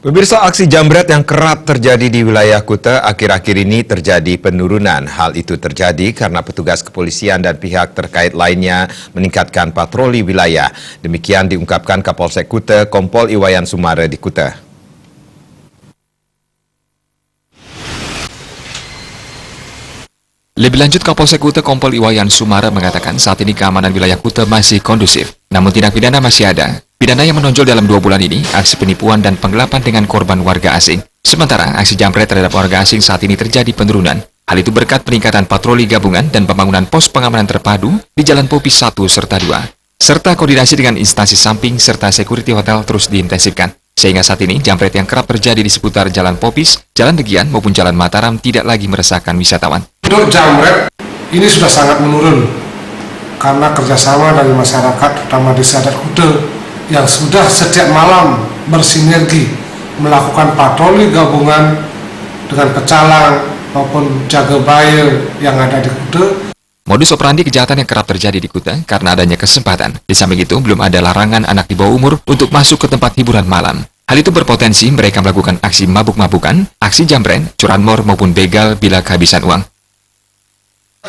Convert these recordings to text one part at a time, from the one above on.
Pemirsa, aksi jambret yang kerap terjadi di wilayah Kuta akhir-akhir ini terjadi penurunan. Hal itu terjadi karena petugas kepolisian dan pihak terkait lainnya meningkatkan patroli wilayah. Demikian diungkapkan Kapolsek Kuta, Kompol Iwayan Sumara di Kuta. Lebih lanjut, Kapolsek Kuta Kompol Iwayan Sumara mengatakan saat ini keamanan wilayah Kuta masih kondusif. Namun tindak pidana masih ada. Pidana yang menonjol dalam 2 bulan ini, aksi penipuan dan penggelapan dengan korban warga asing. Sementara aksi jambret terhadap warga asing saat ini terjadi penurunan. Hal itu berkat peningkatan patroli gabungan dan pembangunan pos pengamanan terpadu di Jalan Popis 1 serta 2. Serta koordinasi dengan instansi samping serta security hotel terus diintensifkan. Sehingga saat ini jambret yang kerap terjadi di seputar Jalan Popis, Jalan Degian maupun Jalan Mataram tidak lagi meresahkan wisatawan. Untuk jambret ini sudah sangat menurun karena kerjasama dari masyarakat terutama desa dan Kuta yang sudah setiap malam bersinergi melakukan patroli gabungan dengan pecalang maupun jaga bayar yang ada di Kuta. Modus operandi kejahatan yang kerap terjadi di Kuta karena adanya kesempatan. Di samping itu, belum ada larangan anak di bawah umur untuk masuk ke tempat hiburan malam. Hal itu berpotensi mereka melakukan aksi mabuk-mabukan, aksi jambret, curanmor maupun begal bila kehabisan uang.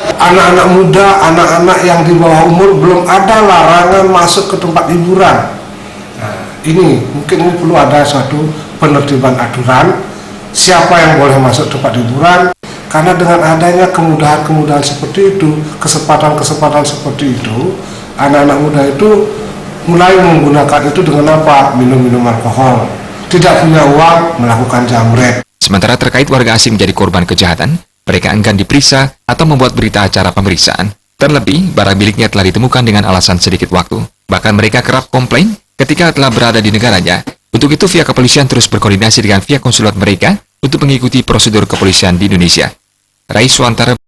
Anak-anak muda, anak-anak yang di bawah umur belum ada larangan masuk ke tempat hiburan. Nah, ini mungkin perlu ada suatu penertiban aturan siapa yang boleh masuk tempat hiburan, karena dengan adanya kemudahan-kemudahan seperti itu, kesempatan-kesempatan seperti itu, anak-anak muda itu mulai menggunakan itu dengan apa? Minum-minum alkohol, tidak punya uang, melakukan jambret. Sementara terkait warga asing menjadi korban kejahatan, mereka enggan diperiksa atau membuat berita acara pemeriksaan. Terlebih, barang miliknya telah ditemukan dengan alasan sedikit waktu. Bahkan mereka kerap komplain ketika telah berada di negaranya. Untuk itu, pihak kepolisian terus berkoordinasi dengan pihak konsulat mereka untuk mengikuti prosedur kepolisian di Indonesia. Rai Suantara